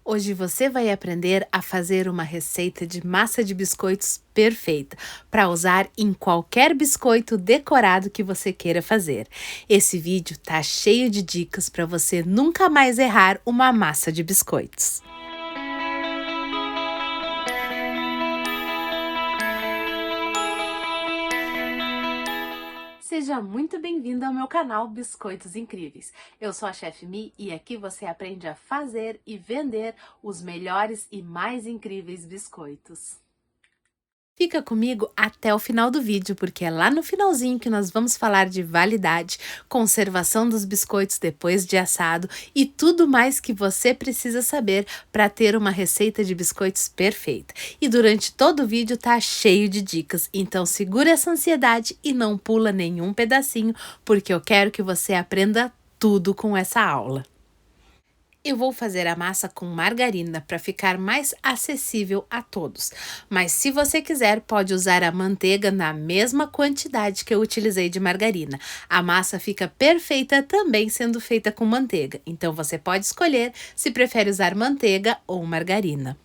Hoje você vai aprender a fazer uma receita de massa de biscoitos perfeita para usar em qualquer biscoito decorado que você queira fazer. Esse vídeo tá cheio de dicas para você nunca mais errar uma massa de biscoitos. Seja muito bem-vindo ao meu canal Biscoitos Incríveis. Eu sou a Chef Mi e aqui você aprende a fazer e vender os melhores e mais incríveis biscoitos. Fica comigo até o final do vídeo, porque é lá no finalzinho que nós vamos falar de validade, conservação dos biscoitos depois de assado e tudo mais que você precisa saber para ter uma receita de biscoitos perfeita. E durante todo o vídeo tá cheio de dicas, então segura essa ansiedade e não pula nenhum pedacinho, porque eu quero que você aprenda tudo com essa aula. Eu vou fazer a massa com margarina para ficar mais acessível a todos, mas se você quiser pode usar a manteiga na mesma quantidade que eu utilizei de margarina. A massa fica perfeita também sendo feita com manteiga, então você pode escolher se prefere usar manteiga ou margarina.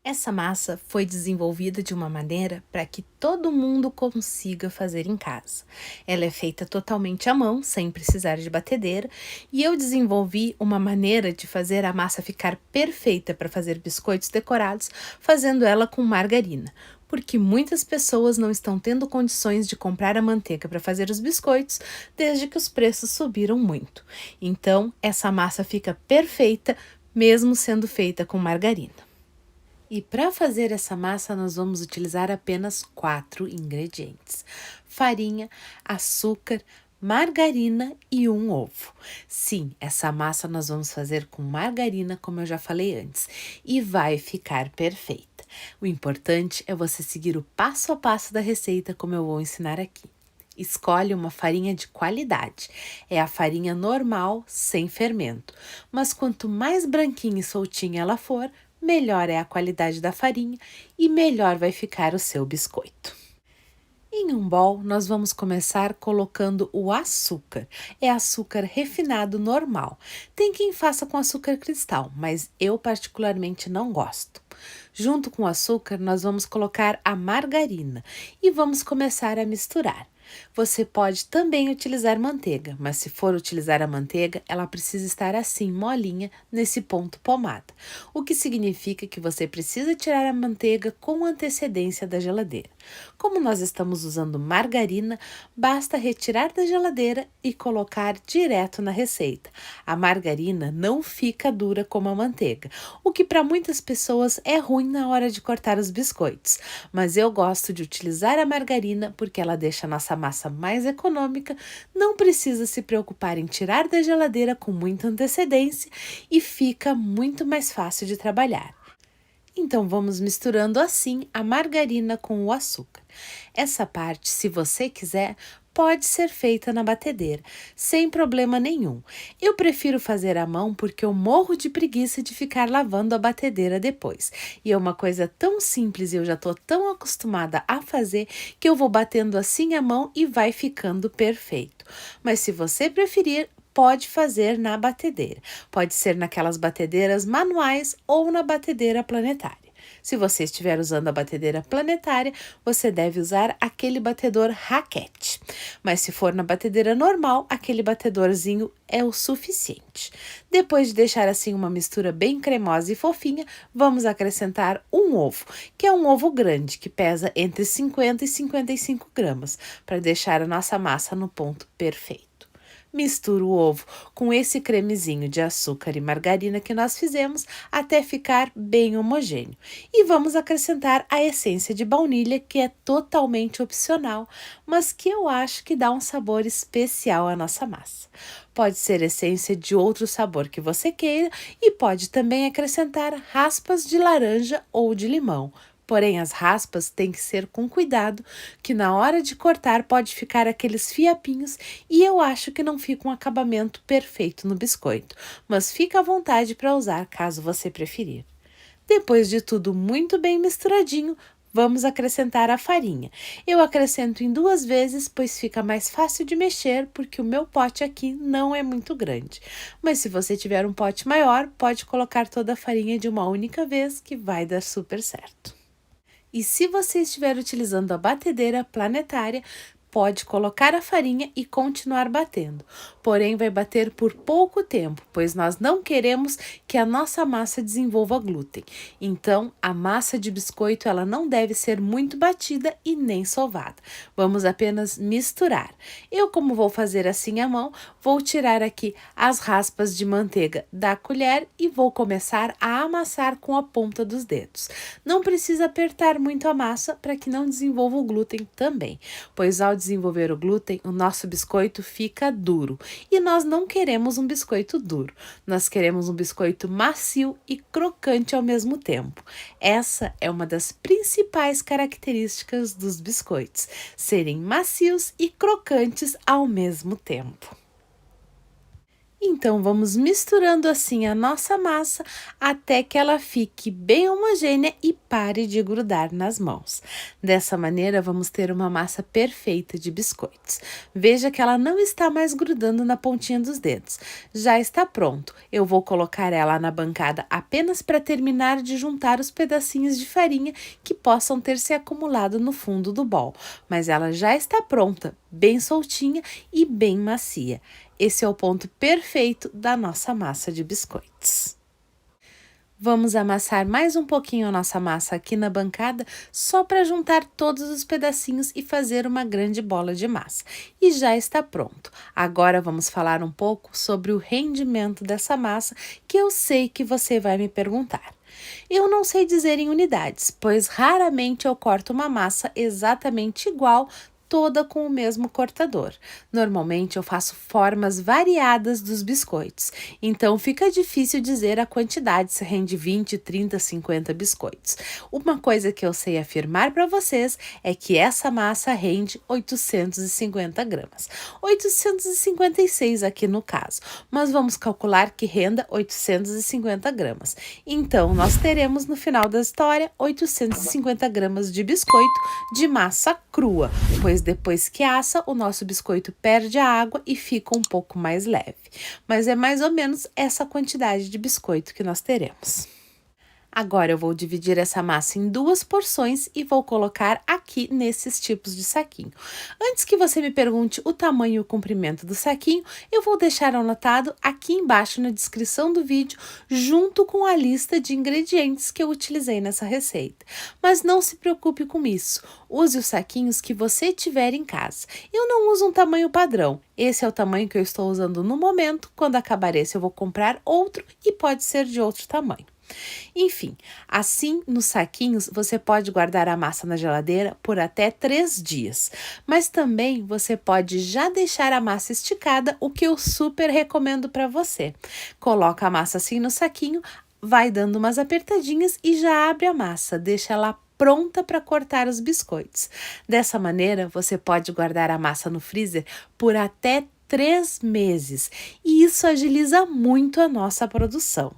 Essa massa foi desenvolvida de uma maneira para que todo mundo consiga fazer em casa. Ela é feita totalmente à mão, sem precisar de batedeira, e eu desenvolvi uma maneira de fazer a massa ficar perfeita para fazer biscoitos decorados, fazendo ela com margarina. Porque muitas pessoas não estão tendo condições de comprar a manteiga para fazer os biscoitos desde que os preços subiram muito. Então, essa massa fica perfeita mesmo sendo feita com margarina. E para fazer essa massa, nós vamos utilizar apenas 4 ingredientes: farinha, açúcar, margarina e um ovo. Sim, essa massa nós vamos fazer com margarina, como eu já falei antes, e vai ficar perfeita. O importante é você seguir o passo a passo da receita, como eu vou ensinar aqui. Escolhe uma farinha de qualidade. É a farinha normal, sem fermento. Mas quanto mais branquinha e soltinha ela for, melhor é a qualidade da farinha e melhor vai ficar o seu biscoito. Em um bowl, nós vamos começar colocando o açúcar. É açúcar refinado normal. Tem quem faça com açúcar cristal, mas eu particularmente não gosto. Junto com o açúcar, nós vamos colocar a margarina e vamos começar a misturar. Você pode também utilizar manteiga, mas se for utilizar a manteiga, ela precisa estar assim, molinha, nesse ponto pomada. O que significa que você precisa tirar a manteiga com antecedência da geladeira. Como nós estamos usando margarina, basta retirar da geladeira e colocar direto na receita. A margarina não fica dura como a manteiga, o que para muitas pessoas é ruim na hora de cortar os biscoitos. Mas eu gosto de utilizar a margarina porque ela deixa a nossa massa mais econômica, não precisa se preocupar em tirar da geladeira com muita antecedência e fica muito mais fácil de trabalhar. Então vamos misturando assim a margarina com o açúcar. Essa parte, se você quiser, pode ser feita na batedeira, sem problema nenhum. Eu prefiro fazer à mão porque eu morro de preguiça de ficar lavando a batedeira depois. E é uma coisa tão simples e eu já estou tão acostumada a fazer que eu vou batendo assim à mão e vai ficando perfeito. Mas se você preferir, pode fazer na batedeira. Pode ser naquelas batedeiras manuais ou na batedeira planetária. Se você estiver usando a batedeira planetária, você deve usar aquele batedor raquete. Mas se for na batedeira normal, aquele batedorzinho é o suficiente. Depois de deixar assim uma mistura bem cremosa e fofinha, vamos acrescentar um ovo, que é um ovo grande, que pesa entre 50 e 55 gramas, para deixar a nossa massa no ponto perfeito. Mistura o ovo com esse cremezinho de açúcar e margarina que nós fizemos até ficar bem homogêneo. E vamos acrescentar a essência de baunilha, que é totalmente opcional, mas que eu acho que dá um sabor especial à nossa massa. Pode ser essência de outro sabor que você queira e pode também acrescentar raspas de laranja ou de limão. Porém, as raspas têm que ser com cuidado, que na hora de cortar pode ficar aqueles fiapinhos e eu acho que não fica um acabamento perfeito no biscoito, mas fica à vontade para usar caso você preferir. Depois de tudo muito bem misturadinho, Vamos acrescentar a farinha. Eu acrescento em 2 vezes, pois fica mais fácil de mexer, porque o meu pote aqui não é muito grande. Mas se você tiver um pote maior, pode colocar toda a farinha de uma única vez, que vai dar super certo. E se você estiver utilizando a batedeira planetária, pode colocar a farinha e continuar batendo. Porém, vai bater por pouco tempo, pois nós não queremos que a nossa massa desenvolva glúten. Então, a massa de biscoito ela não deve ser muito batida e nem sovada. Vamos apenas misturar. Eu, como vou fazer assim à mão, vou tirar aqui as raspas de manteiga da colher e vou começar a amassar com a ponta dos dedos. Não precisa apertar muito a massa para que não desenvolva o glúten também, pois ao desenvolver o glúten, o nosso biscoito fica duro. E nós não queremos um biscoito duro, nós queremos um biscoito macio e crocante ao mesmo tempo. Essa é uma das principais características dos biscoitos, serem macios e crocantes ao mesmo tempo. Então, vamos misturando assim a nossa massa até que ela fique bem homogênea e pare de grudar nas mãos. Dessa maneira, vamos ter uma massa perfeita de biscoitos. Veja que ela não está mais grudando na pontinha dos dedos. Já está pronto. Eu vou colocar ela na bancada apenas para terminar de juntar os pedacinhos de farinha que possam ter se acumulado no fundo do bol. Mas ela já está pronta, bem soltinha e bem macia. Esse é o ponto perfeito da nossa massa de biscoitos. Vamos amassar mais um pouquinho a nossa massa aqui na bancada, só para juntar todos os pedacinhos e fazer uma grande bola de massa. E já está pronto. Agora vamos falar um pouco sobre o rendimento dessa massa, que eu sei que você vai me perguntar. Eu não sei dizer em unidades, pois raramente eu corto uma massa exatamente igual, toda com o mesmo cortador. Normalmente eu faço formas variadas dos biscoitos, então fica difícil dizer a quantidade, se rende 20, 30, 50 biscoitos. Uma coisa que eu sei afirmar para vocês é que essa massa rende 850 gramas. 856 aqui no caso, mas vamos calcular que renda 850 gramas. Então, nós teremos no final da história 850 gramas de biscoito de massa crua, pois depois que assa, o nosso biscoito perde a água e fica um pouco mais leve. Mas é mais ou menos essa quantidade de biscoito que nós teremos. Agora eu vou dividir essa massa em 2 porções e vou colocar aqui nesses tipos de saquinho. Antes que você me pergunte o tamanho e o comprimento do saquinho, eu vou deixar anotado aqui embaixo na descrição do vídeo, junto com a lista de ingredientes que eu utilizei nessa receita. Mas não se preocupe com isso, use os saquinhos que você tiver em casa. Eu não uso um tamanho padrão, esse é o tamanho que eu estou usando no momento. Quando acabar esse eu vou comprar outro e pode ser de outro tamanho. Enfim, assim nos saquinhos você pode guardar a massa na geladeira por até 3 dias, mas também você pode já deixar a massa esticada, o que eu super recomendo para você. Coloca a massa assim no saquinho, vai dando umas apertadinhas e já abre a massa, deixa ela pronta para cortar os biscoitos. Dessa maneira, você pode guardar a massa no freezer por até 3 meses e isso agiliza muito a nossa produção.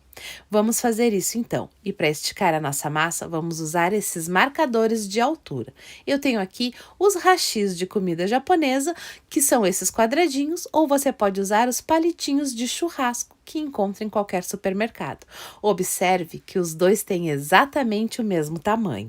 Vamos fazer isso então, e para esticar a nossa massa, vamos usar esses marcadores de altura. Eu tenho aqui os hashis de comida japonesa, que são esses quadradinhos, ou você pode usar os palitinhos de churrasco que encontra em qualquer supermercado. Observe que os dois têm exatamente o mesmo tamanho.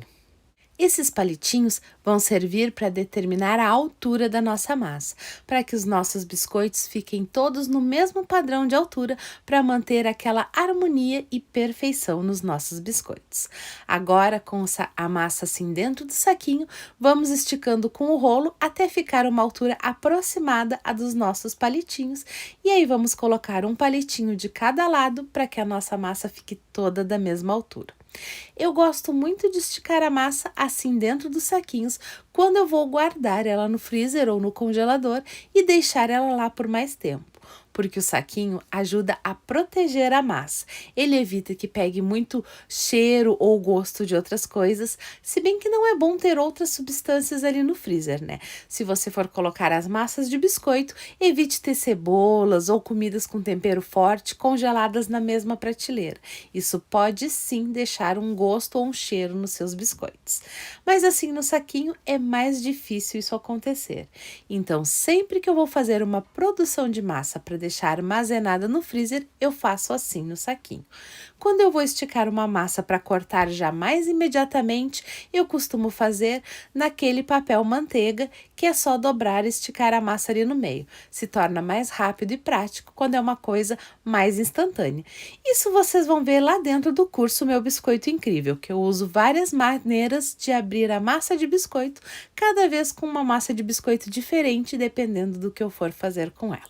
Esses palitinhos vão servir para determinar a altura da nossa massa, para que os nossos biscoitos fiquem todos no mesmo padrão de altura, para manter aquela harmonia e perfeição nos nossos biscoitos. Agora, com a massa assim dentro do saquinho, vamos esticando com o rolo até ficar uma altura aproximada à dos nossos palitinhos, e aí vamos colocar um palitinho de cada lado para que a nossa massa fique toda da mesma altura. Eu gosto muito de esticar a massa assim dentro dos saquinhos quando eu vou guardar ela no freezer ou no congelador e deixar ela lá por mais tempo. porque o saquinho ajuda a proteger a massa. Ele evita que pegue muito cheiro ou gosto de outras coisas, se bem que não é bom ter outras substâncias ali no freezer, né? Se você for colocar as massas de biscoito, evite ter cebolas ou comidas com tempero forte congeladas na mesma prateleira. Isso pode sim deixar um gosto ou um cheiro nos seus biscoitos. Mas assim no saquinho é mais difícil isso acontecer. Então, sempre que eu vou fazer uma produção de massa para deixar armazenada no freezer, eu faço assim no saquinho. Quando eu vou esticar uma massa para cortar já mais imediatamente, eu costumo fazer naquele papel manteiga, que é só dobrar e esticar a massa ali no meio. Se torna mais rápido e prático quando é uma coisa mais instantânea. Isso vocês vão ver lá dentro do curso Meu Biscoito Incrível, que eu uso várias maneiras de abrir a massa de biscoito, cada vez com uma massa de biscoito diferente, dependendo do que eu for fazer com ela.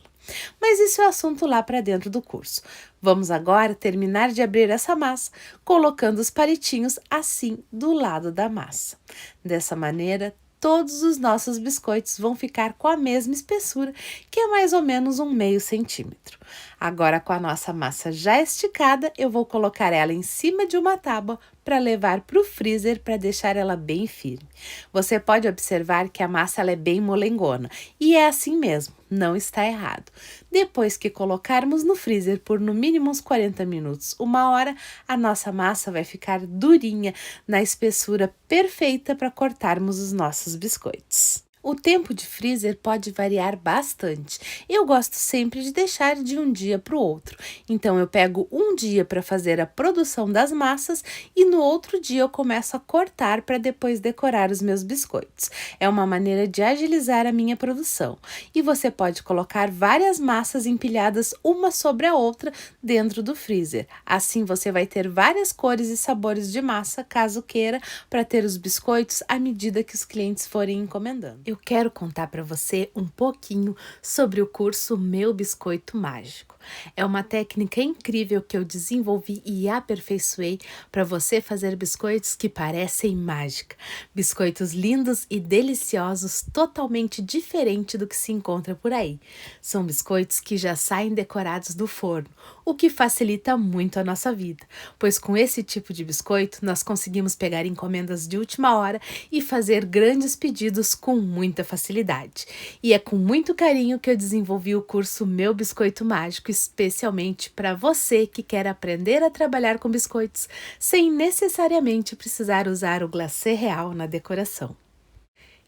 Mas isso é assunto lá para dentro do curso. Vamos agora terminar de abrir essa massa, colocando os palitinhos assim do lado da massa. Dessa maneira, todos os nossos biscoitos vão ficar com a mesma espessura, que é mais ou menos 1/2 centímetro. Agora, com a nossa massa já esticada, eu vou colocar ela em cima de uma tábua para levar para o freezer para deixar ela bem firme. Você pode observar que a massa ela é bem molengona, e é assim mesmo, não está errado. Depois que colocarmos no freezer por no mínimo uns 40 minutos, 1 hora, a nossa massa vai ficar durinha, na espessura perfeita para cortarmos os nossos biscoitos. O tempo de freezer pode variar bastante. Eu gosto sempre de deixar de um dia para o outro. Então, eu pego um dia para fazer a produção das massas e no outro dia eu começo a cortar para depois decorar os meus biscoitos. É uma maneira de agilizar a minha produção. E você pode colocar várias massas empilhadas uma sobre a outra dentro do freezer. Assim, você vai ter várias cores e sabores de massa, caso queira, para ter os biscoitos à medida que os clientes forem encomendando. Eu quero contar para você um pouquinho sobre o curso Meu Biscoito Mágico. É uma técnica incrível que eu desenvolvi e aperfeiçoei para você fazer biscoitos que parecem mágica. Biscoitos lindos e deliciosos, totalmente diferente do que se encontra por aí. São biscoitos que já saem decorados do forno, o que facilita muito a nossa vida, pois com esse tipo de biscoito nós conseguimos pegar encomendas de última hora e fazer grandes pedidos com muita facilidade. E é com muito carinho que eu desenvolvi o curso Meu Biscoito Mágico, especialmente para você que quer aprender a trabalhar com biscoitos sem necessariamente precisar usar o glacê real na decoração.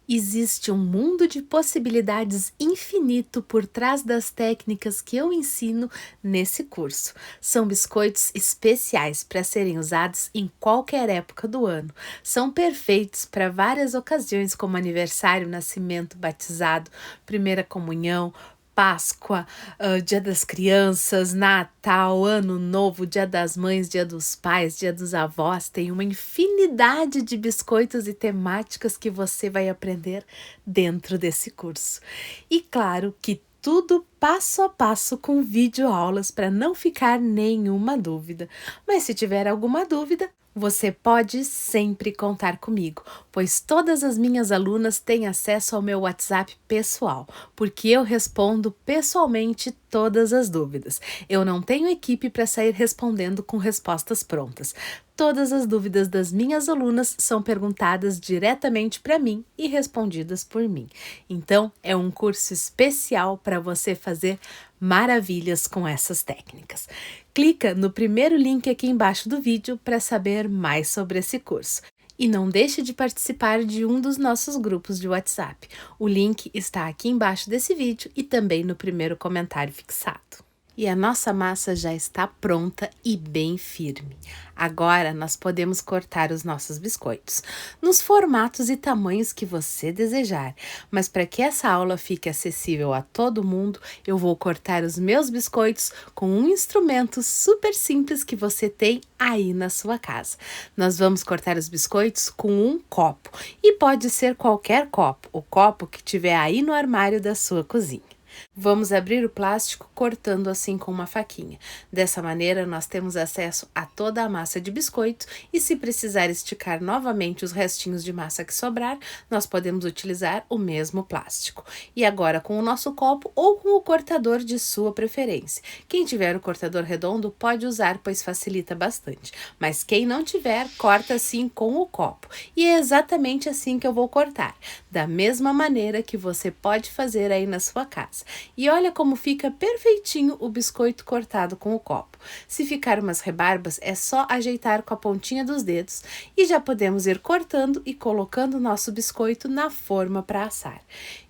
Existe um mundo de possibilidades infinito por trás das técnicas que eu ensino nesse curso. São biscoitos especiais para serem usados em qualquer época do ano. São perfeitos para várias ocasiões, como aniversário, nascimento, batizado, primeira comunhão, Páscoa, Dia das Crianças, Natal, Ano Novo, Dia das Mães, Dia dos Pais, Dia dos Avós. Tem uma infinidade de biscoitos e temáticas que você vai aprender dentro desse curso. E claro que tudo passo a passo com videoaulas para não ficar nenhuma dúvida. Mas se tiver alguma dúvida, você pode sempre contar comigo, pois todas as minhas alunas têm acesso ao meu WhatsApp pessoal, porque eu respondo pessoalmente todas as dúvidas. Eu não tenho equipe para sair respondendo com respostas prontas. Todas as dúvidas das minhas alunas são perguntadas diretamente para mim e respondidas por mim. Então, é um curso especial para você fazer maravilhas com essas técnicas. Clica no primeiro link aqui embaixo do vídeo para saber mais sobre esse curso. E não deixe de participar de um dos nossos grupos de WhatsApp. O link está aqui embaixo desse vídeo e também no primeiro comentário fixado. E a nossa massa já está pronta e bem firme. Agora nós podemos cortar os nossos biscoitos nos formatos e tamanhos que você desejar. Mas para que essa aula fique acessível a todo mundo, eu vou cortar os meus biscoitos com um instrumento super simples que você tem aí na sua casa. Nós vamos cortar os biscoitos com um copo e pode ser qualquer copo, o copo que tiver aí no armário da sua cozinha. Vamos abrir o plástico cortando assim com uma faquinha. Dessa maneira, nós temos acesso a toda a massa de biscoito e se precisar esticar novamente os restinhos de massa que sobrar, nós podemos utilizar o mesmo plástico. E agora com o nosso copo ou com o cortador de sua preferência. Quem tiver o cortador redondo pode usar, pois facilita bastante. Mas quem não tiver, corta assim com o copo. E é exatamente assim que eu vou cortar, da mesma maneira que você pode fazer aí na sua casa. E olha como fica perfeitinho o biscoito cortado com o copo. Se ficar umas rebarbas, é só ajeitar com a pontinha dos dedos e já podemos ir cortando e colocando o nosso biscoito na forma para assar.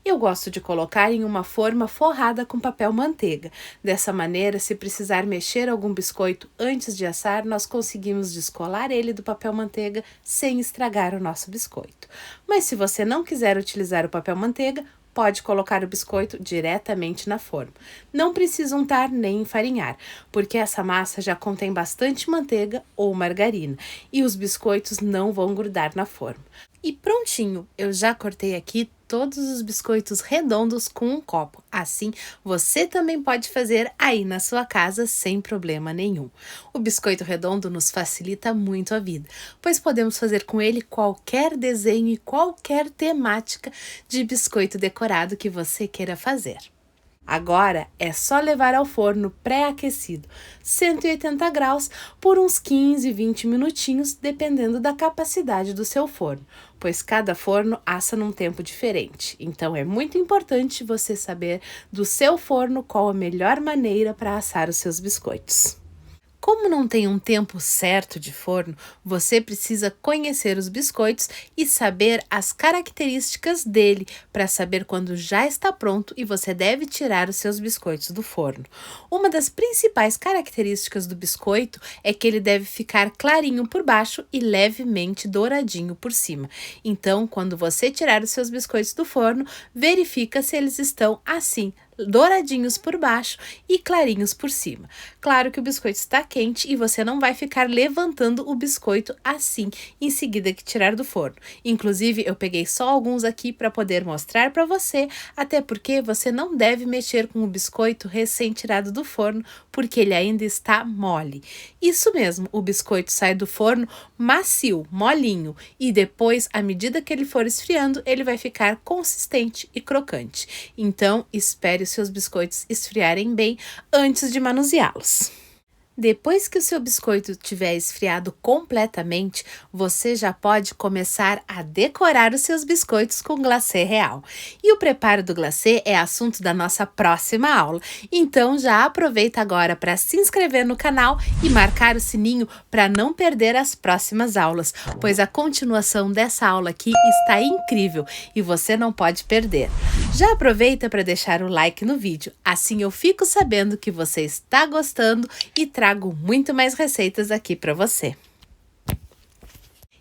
Eu gosto de colocar em uma forma forrada com papel manteiga. Dessa maneira, se precisar mexer algum biscoito antes de assar, nós conseguimos descolar ele do papel manteiga sem estragar o nosso biscoito. Mas se você não quiser utilizar o papel manteiga, pode colocar o biscoito diretamente na forma. Não precisa untar nem enfarinhar, porque essa massa já contém bastante manteiga ou margarina e os biscoitos não vão grudar na forma. E prontinho, eu já cortei aqui todos os biscoitos redondos com um copo. Assim, você também pode fazer aí na sua casa sem problema nenhum. O biscoito redondo nos facilita muito a vida, pois podemos fazer com ele qualquer desenho e qualquer temática de biscoito decorado que você queira fazer. Agora é só levar ao forno pré-aquecido, 180 graus, por uns 15, 20 minutinhos, dependendo da capacidade do seu forno, pois cada forno assa num tempo diferente. Então é muito importante você saber do seu forno qual a melhor maneira para assar os seus biscoitos. Como não tem um tempo certo de forno, você precisa conhecer os biscoitos e saber as características dele para saber quando já está pronto e você deve tirar os seus biscoitos do forno. Uma das principais características do biscoito é que ele deve ficar clarinho por baixo e levemente douradinho por cima. Então, quando você tirar os seus biscoitos do forno, verifica se eles estão assim, douradinhos por baixo e clarinhos por cima. Claro que o biscoito está quente e você não vai ficar levantando o biscoito assim em seguida que tirar do forno. Inclusive, eu peguei só alguns aqui para poder mostrar para você, até porque você não deve mexer com o biscoito recém-tirado do forno, porque ele ainda está mole. Isso mesmo, o biscoito sai do forno macio, molinho, e depois, à medida que ele for esfriando, ele vai ficar consistente e crocante. Então, espere os seus biscoitos esfriarem bem antes de manuseá-los. Depois que o seu biscoito tiver esfriado completamente, você já pode começar a decorar os seus biscoitos com glacê real. E o preparo do glacê é assunto da nossa próxima aula. Então já aproveita agora para se inscrever no canal e marcar o sininho para não perder as próximas aulas, pois a continuação dessa aula aqui está incrível e você não pode perder. Já aproveita para deixar o like no vídeo, assim eu fico sabendo que você está gostando e trago muito mais receitas aqui para você.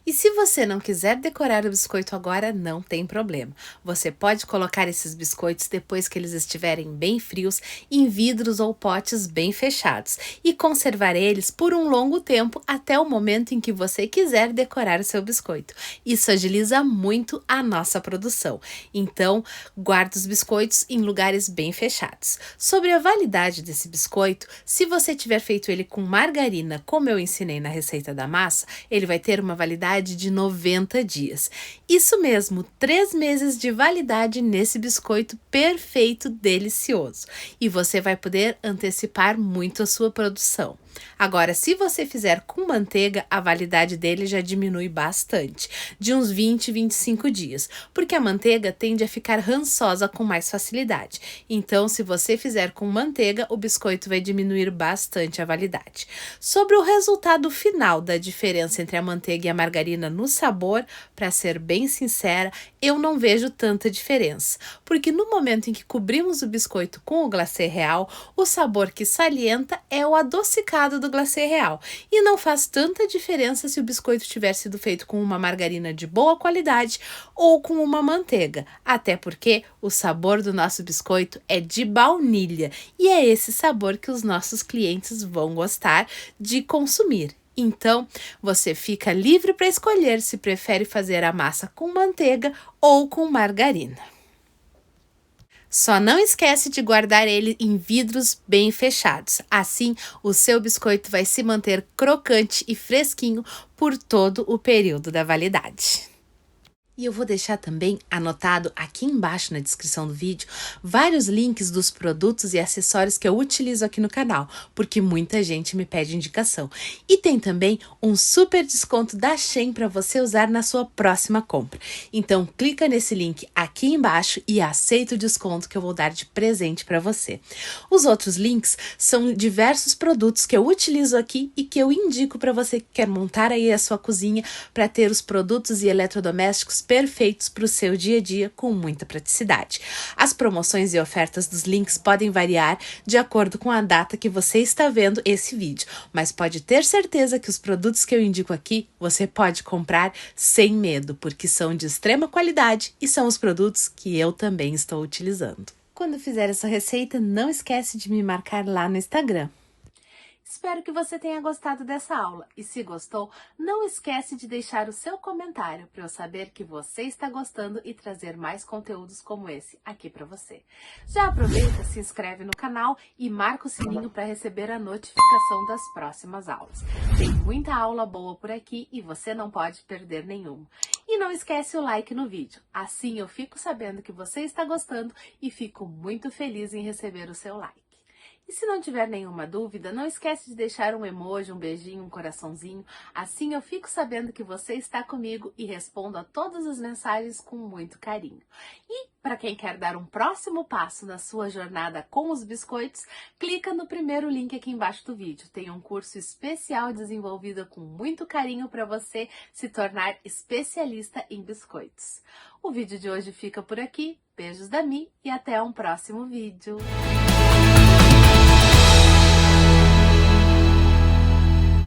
E se você não quiser decorar o biscoito agora, não tem problema. Você pode colocar esses biscoitos depois que eles estiverem bem frios em vidros ou potes bem fechados e conservar eles por um longo tempo até o momento em que você quiser decorar o seu biscoito. Isso agiliza muito a nossa produção. Então, guarde os biscoitos em lugares bem fechados. Sobre a validade desse biscoito, se você tiver feito ele com margarina, como eu ensinei na receita da massa, ele vai ter uma validade de 90 dias. Isso mesmo, 3 meses de validade nesse biscoito perfeito, delicioso. E você vai poder antecipar muito a sua produção. Agora, se você fizer com manteiga, a validade dele já diminui bastante, de uns 20, 25 dias, porque a manteiga tende a ficar rançosa com mais facilidade. Então, se você fizer com manteiga, o biscoito vai diminuir bastante a validade. Sobre o resultado final da diferença entre a manteiga e a margarina no sabor, para ser bem sincera, eu não vejo tanta diferença, porque no momento em que cobrimos o biscoito com o glacê real, o sabor que salienta é o adocicado do glacê real, e não faz tanta diferença se o biscoito tiver sido feito com uma margarina de boa qualidade ou com uma manteiga, até porque o sabor do nosso biscoito é de baunilha, e é esse sabor que os nossos clientes vão gostar de consumir. Então, você fica livre para escolher se prefere fazer a massa com manteiga ou com margarina. Só não esquece de guardar ele em vidros bem fechados. Assim, o seu biscoito vai se manter crocante e fresquinho por todo o período da validade. E eu vou deixar também anotado aqui embaixo na descrição do vídeo vários links dos produtos e acessórios que eu utilizo aqui no canal, porque muita gente me pede indicação. E tem também um super desconto da Shein para você usar na sua próxima compra. Então clica nesse link aqui embaixo e aceita o desconto que eu vou dar de presente para você. Os outros links são diversos produtos que eu utilizo aqui e que eu indico para você que quer montar aí a sua cozinha para ter os produtos e eletrodomésticos perfeitos para o seu dia a dia com muita praticidade. As promoções e ofertas dos links podem variar de acordo com a data que você está vendo esse vídeo, mas pode ter certeza que os produtos que eu indico aqui você pode comprar sem medo, porque são de extrema qualidade e são os produtos que eu também estou utilizando. Quando fizer essa receita, não esquece de me marcar lá no Instagram. Espero que você tenha gostado dessa aula e se gostou, não esquece de deixar o seu comentário para eu saber que você está gostando e trazer mais conteúdos como esse aqui para você. Já aproveita, se inscreve no canal e marca o sininho para receber a notificação das próximas aulas. Tem muita aula boa por aqui e você não pode perder nenhuma. E não esquece o like no vídeo, assim eu fico sabendo que você está gostando e fico muito feliz em receber o seu like. E se não tiver nenhuma dúvida, não esquece de deixar um emoji, um beijinho, um coraçãozinho. Assim eu fico sabendo que você está comigo e respondo a todas as mensagens com muito carinho. E para quem quer dar um próximo passo na sua jornada com os biscoitos, clica no primeiro link aqui embaixo do vídeo. Tem um curso especial desenvolvido com muito carinho para você se tornar especialista em biscoitos. O vídeo de hoje fica por aqui. Beijos da Mi e até um próximo vídeo.